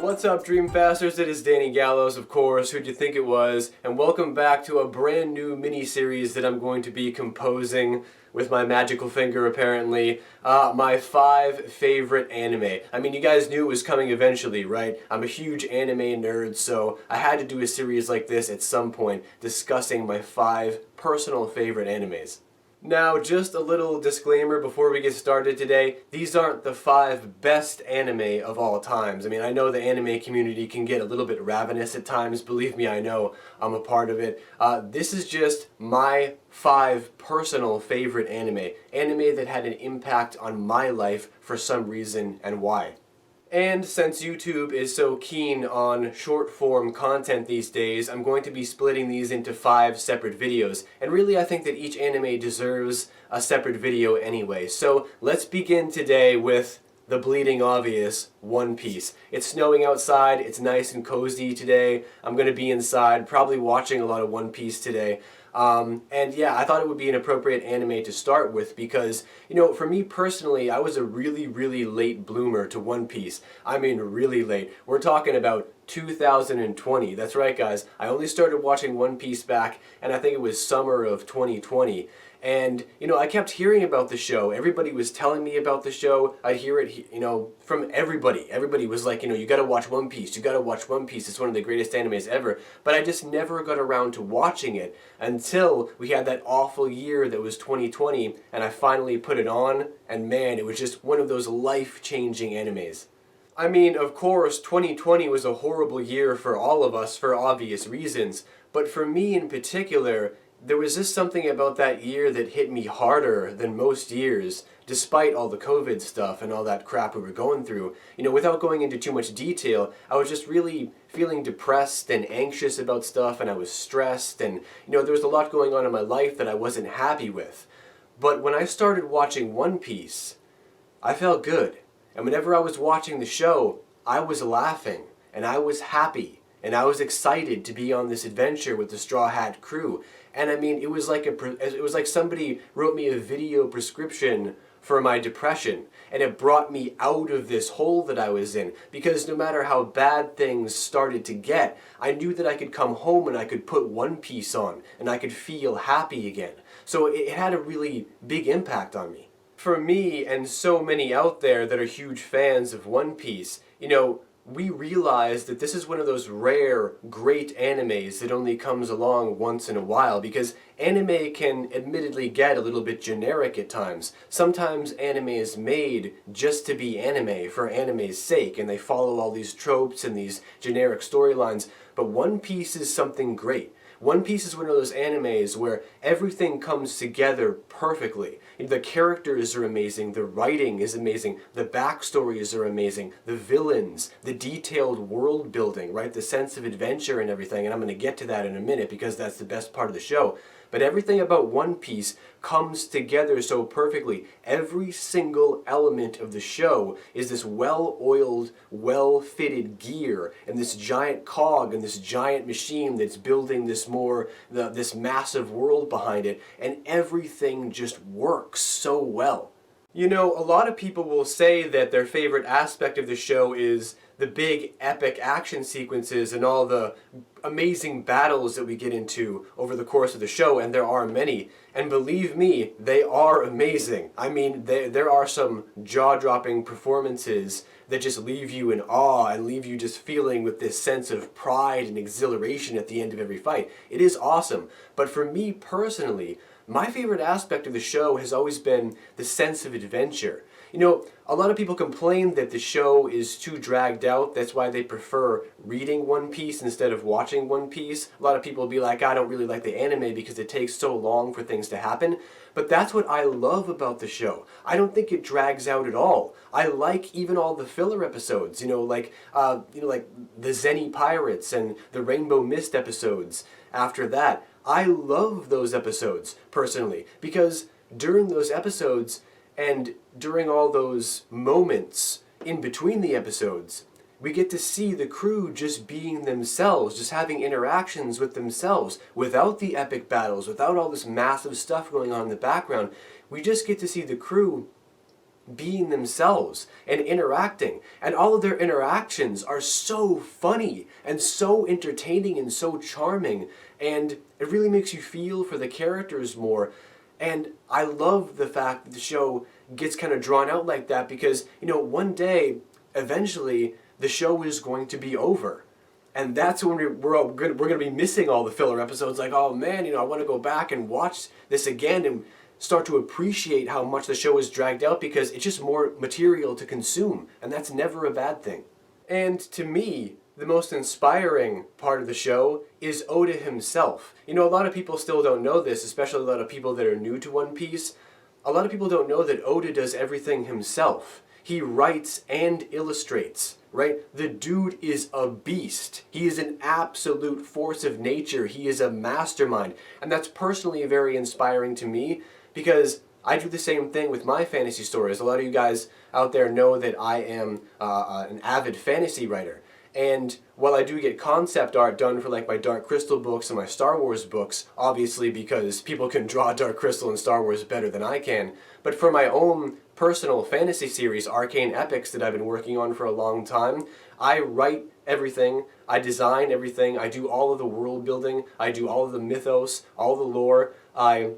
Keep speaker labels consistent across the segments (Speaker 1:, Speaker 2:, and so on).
Speaker 1: What's up, Dreamfasters? It is Danny Gallows, of course, who'd you think it was, and welcome back to a brand new mini-series that I'm going to be composing with my magical finger, apparently. My 5 favorite anime. I mean, you guys knew it was coming eventually, right? I'm a huge anime nerd, so I had to do a series like this at some point, discussing my 5 personal favorite animes. Now, just a little disclaimer before we get started today. These aren't the 5 best anime of all times. I mean, I know the anime community can get a little bit ravenous at times. Believe me, I know. I'm a part of it. This is just my 5 personal favorite anime. Anime that had an impact on my life for some reason and why. And since YouTube is so keen on short-form content these days, I'm going to be splitting these into 5 separate videos. And really, I think that each anime deserves a separate video anyway. So let's begin today with the bleeding obvious, One Piece. It's snowing outside, it's nice and cozy today. I'm going to be inside, probably watching a lot of One Piece today. And yeah, I thought it would be an appropriate anime to start with because, you know, for me personally, I was a really late bloomer to One Piece. I mean, really late. We're talking about 2020. That's right, guys. I only started watching One Piece back, and I think it was summer of 2020. And, you know, I kept hearing about the show. Everybody was telling me about the show. I'd hear it, you know, from everybody. Everybody was like, you know, you gotta watch One Piece. You gotta watch One Piece. It's one of the greatest animes ever. But I just never got around to watching it until we had that awful year that was 2020, and I finally put it on, and man, it was just one of those life-changing animes. I mean, of course, 2020 was a horrible year for all of us for obvious reasons, but for me in particular, there was just something about that year that hit me harder than most years, despite all the COVID stuff and all that crap we were going through. You know, without going into too much detail, I was just really feeling depressed and anxious about stuff, and I was stressed, and, you know, there was a lot going on in my life that I wasn't happy with. But when I started watching One Piece, I felt good. And whenever I was watching the show, I was laughing, and I was happy, and I was excited to be on this adventure with the Straw Hat crew. And I mean, it was like somebody wrote me a video prescription for my depression, and it brought me out of this hole that I was in, because no matter how bad things started to get, I knew that I could come home and I could put One Piece on, and I could feel happy again. So it had a really big impact on me. For me, and so many out there that are huge fans of One Piece, you know, we realize that this is one of those rare, great animes that only comes along once in a while, because anime can admittedly get a little bit generic at times. Sometimes anime is made just to be anime for anime's sake, and they follow all these tropes and these generic storylines, but One Piece is something great. One Piece is one of those animes where everything comes together perfectly. The characters are amazing, the writing is amazing, the backstories are amazing, the villains, the detailed world building, right? The sense of adventure and everything, and I'm going to get to that in a minute because that's the best part of the show. But everything about One Piece comes together so perfectly. Every single element of the show is this well-oiled, well-fitted gear, and this giant cog and this giant machine that's building this massive world behind it, and everything just works so well. You know, a lot of people will say that their favorite aspect of the show is the big epic action sequences and all the amazing battles that we get into over the course of the show, and there are many. And believe me, they are amazing. I mean, there are some jaw-dropping performances that just leave you in awe and leave you just feeling with this sense of pride and exhilaration at the end of every fight. It is awesome. But for me personally, my favorite aspect of the show has always been the sense of adventure. You know, a lot of people complain that the show is too dragged out. That's why they prefer reading One Piece instead of watching One Piece. A lot of people will be like, I don't really like the anime because it takes so long for things to happen. But that's what I love about the show. I don't think it drags out at all. I like even all the filler episodes, like the Zenny Pirates and the Rainbow Mist episodes after that. I love those episodes, personally, because during those episodes and during all those moments in between the episodes, we get to see the crew just being themselves, just having interactions with themselves, without the epic battles, without all this massive stuff going on in the background. We just get to see the crew being themselves and interacting. And all of their interactions are so funny and so entertaining and so charming. And it really makes you feel for the characters more. And I love the fact that the show gets kind of drawn out like that because, one day, eventually, the show is going to be over. And that's when we're going to be missing all the filler episodes. Like, oh man, I want to go back and watch this again and start to appreciate how much the show is dragged out because it's just more material to consume. And that's never a bad thing. And to me, the most inspiring part of the show is Oda himself. A lot of people still don't know this, especially a lot of people that are new to One Piece. A lot of people don't know that Oda does everything himself. He writes and illustrates, right? The dude is a beast. He is an absolute force of nature. He is a mastermind. And that's personally very inspiring to me because I do the same thing with my fantasy stories. A lot of you guys out there know that I am an avid fantasy writer. And while I do get concept art done for like my Dark Crystal books and my Star Wars books, obviously because people can draw Dark Crystal and Star Wars better than I can, but for my own personal fantasy series, Arcane Epics, that I've been working on for a long time, I write everything, I design everything, I do all of the world building, I do all of the mythos, all the lore, I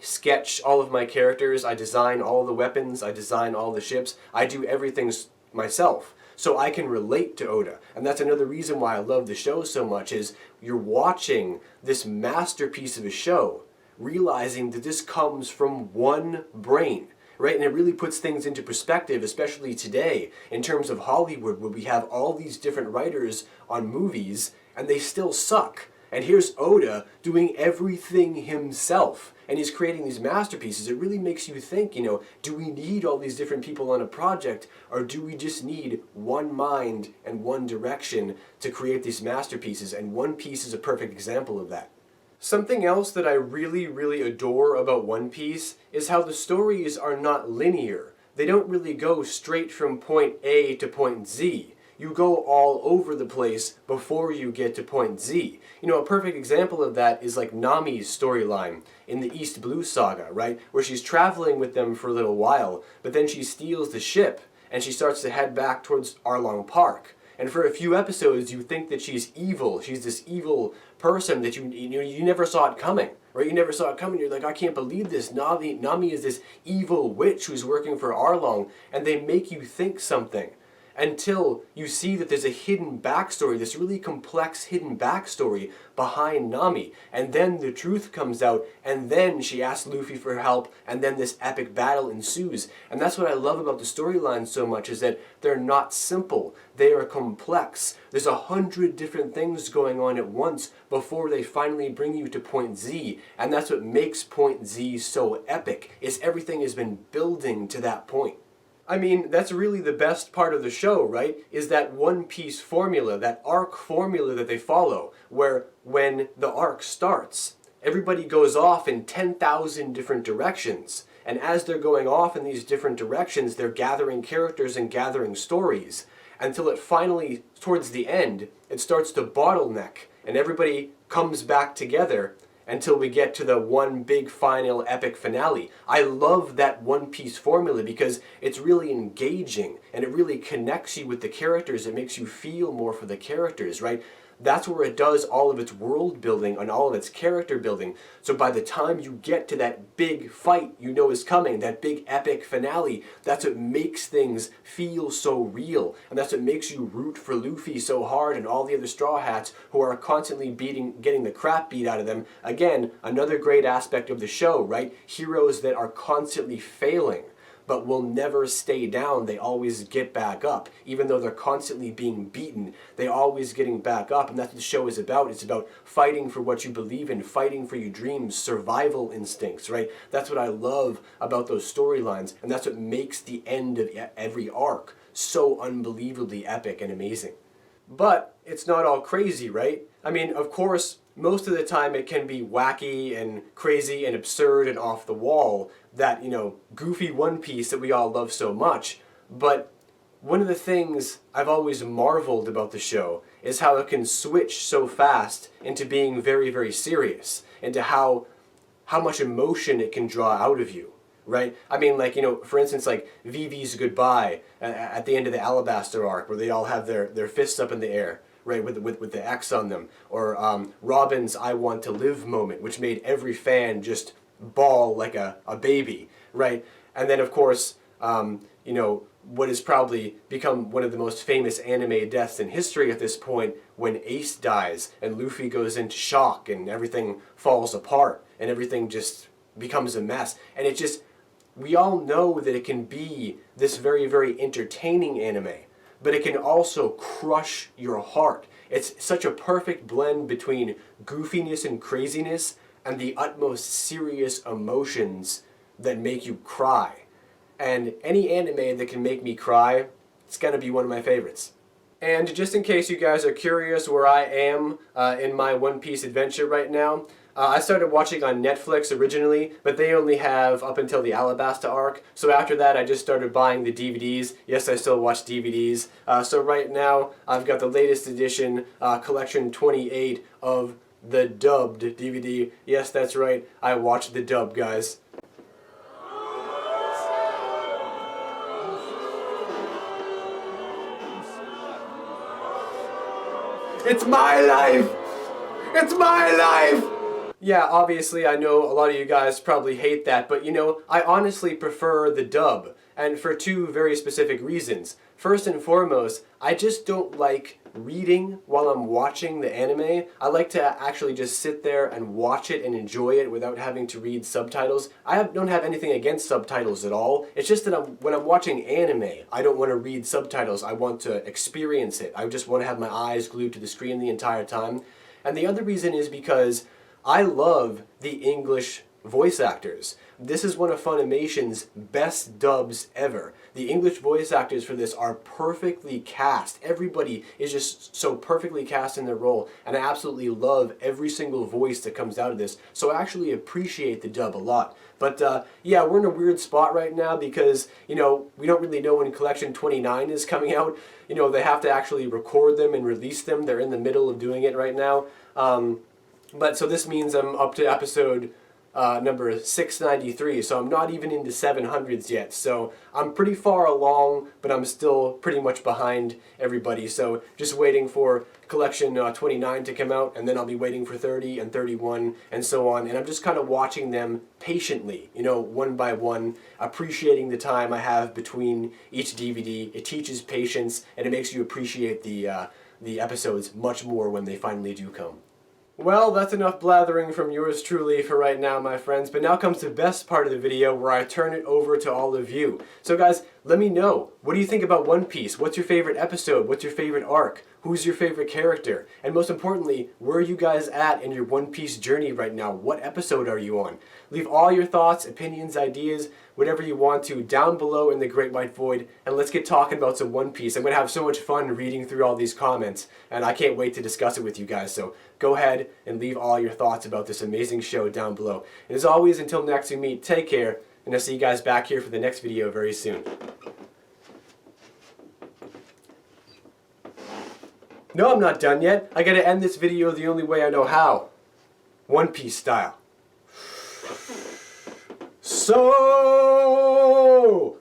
Speaker 1: sketch all of my characters, I design all the weapons, I design all the ships, I do everything myself. So I can relate to Oda. And that's another reason why I love the show so much is you're watching this masterpiece of a show, realizing that this comes from one brain, right? And it really puts things into perspective, especially today, in terms of Hollywood, where we have all these different writers on movies, and they still suck. And here's Oda doing everything himself. And he's creating these masterpieces. It really makes you think, do we need all these different people on a project, or do we just need one mind and one direction to create these masterpieces? And One Piece is a perfect example of that. Something else that I really, really adore about One Piece is how the stories are not linear. They don't really go straight from point A to point Z. You go all over the place before you get to point Z. A perfect example of that is like Nami's storyline in the East Blue Saga, right? Where she's traveling with them for a little while, but then she steals the ship and she starts to head back towards Arlong Park. And for a few episodes, you think that she's evil. She's this evil person that you never saw it coming, right? You never saw it coming. You're like, I can't believe this. Nami is this evil witch who's working for Arlong, and they make you think something. Until you see that there's a hidden backstory, this really complex hidden backstory behind Nami. And then the truth comes out, and then she asks Luffy for help, and then this epic battle ensues. And that's what I love about the storylines so much, is that they're not simple. They are complex. There's 100 different things going on at once before they finally bring you to point Z. And that's what makes point Z so epic, is everything has been building to that point. I mean, that's really the best part of the show, right? Is that One Piece formula, that arc formula that they follow, where when the arc starts, everybody goes off in 10,000 different directions. And as they're going off in these different directions, they're gathering characters and gathering stories. Until it finally, towards the end, it starts to bottleneck, and everybody comes back together until we get to the one big final epic finale. I love that One Piece formula because it's really engaging and it really connects you with the characters. It makes you feel more for the characters, right? That's where it does all of its world building and all of its character building. So by the time you get to that big fight you know is coming, that big epic finale, that's what makes things feel so real. And that's what makes you root for Luffy so hard and all the other Straw Hats who are constantly getting the crap beat out of them. Again, another great aspect of the show, right? Heroes that are constantly failing, but will never stay down. They always get back up. Even though they're constantly being beaten, they're always getting back up. And that's what the show is about. It's about fighting for what you believe in, fighting for your dreams, survival instincts, right? That's what I love about those storylines. And that's what makes the end of every arc so unbelievably epic and amazing. But it's not all crazy, right? I mean, of course, most of the time it can be wacky and crazy and absurd and off the wall, that, goofy One Piece that we all love so much. But one of the things I've always marveled about the show is how it can switch so fast into being very, very serious, into how much emotion it can draw out of you, right? I mean, like, you know, for instance, like Vivi's Goodbye at the end of the Alabasta arc, where they all have their fists up in the air, right, with the X on them, or Robin's I Want to Live moment, which made every fan just bawl like a baby, right? And then, of course, you know, what has probably become one of the most famous anime deaths in history at this point, when Ace dies and Luffy goes into shock and everything falls apart and everything just becomes a mess. And it just, we all know that it can be this very, very entertaining anime, but it can also crush your heart. It's such a perfect blend between goofiness and craziness and the utmost serious emotions that make you cry. And any anime that can make me cry, it's gonna be one of my favorites. And just in case you guys are curious where I am in my One Piece adventure right now, I started watching on Netflix originally, but they only have up until the Alabasta arc. So after that, I just started buying the DVDs. Yes, I still watch DVDs. So right now, I've got the latest edition, Collection 28 of the dubbed DVD. Yes, that's right, I watched the dub, guys. It's my life! It's my life! Yeah, obviously I know a lot of you guys probably hate that, but you know, I honestly prefer the dub, and for two very specific reasons. First and foremost, I just don't like reading while I'm watching the anime. I like to actually just sit there and watch it and enjoy it without having to read subtitles. Don't have anything against subtitles at all. It's just that when I'm watching anime, I don't want to read subtitles. I want to experience it. I just want to have my eyes glued to the screen the entire time. And the other reason is because I love the English voice actors. This is one of Funimation's best dubs ever. The English voice actors for this are perfectly cast. Everybody is just so perfectly cast in their role, and I absolutely love every single voice that comes out of this, so I actually appreciate the dub a lot. But yeah, we're in a weird spot right now because, you know, we don't really know when Collection 29 is coming out. You know, they have to actually record them and release them. They're in the middle of doing it right now. But so this means I'm up to episode number 693, so I'm not even into 700s yet, so I'm pretty far along, but I'm still pretty much behind everybody, so just waiting for Collection 29 to come out, and then I'll be waiting for 30 and 31 and so on, and I'm just kind of watching them patiently, you know, one by one, appreciating the time I have between each DVD. It teaches patience, and it makes you appreciate the episodes much more when they finally do come. Well, that's enough blathering from yours truly for right now, my friends, but now comes the best part of the video where I turn it over to all of you. So guys, let me know, what do you think about One Piece? What's your favorite episode? What's your favorite arc? Who's your favorite character? And most importantly, where are you guys at in your One Piece journey right now? What episode are you on? Leave all your thoughts, opinions, ideas, whatever you want to down below in the Great White Void, and let's get talking about some One Piece. I'm going to have so much fun reading through all these comments, and I can't wait to discuss it with you guys, so go ahead and leave all your thoughts about this amazing show down below. And as always, until next we meet, take care, and I'll see you guys back here for the next video very soon. No, I'm not done yet. I gotta end this video the only way I know how. One Piece style. So,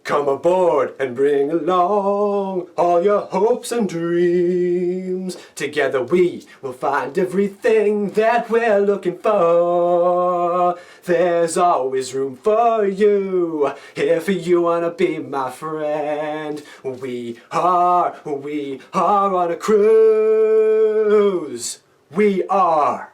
Speaker 1: come aboard and bring along all your hopes and dreams. Together we will find everything that we're looking for. There's always room for you, if you wanna be my friend. We are on a cruise. We are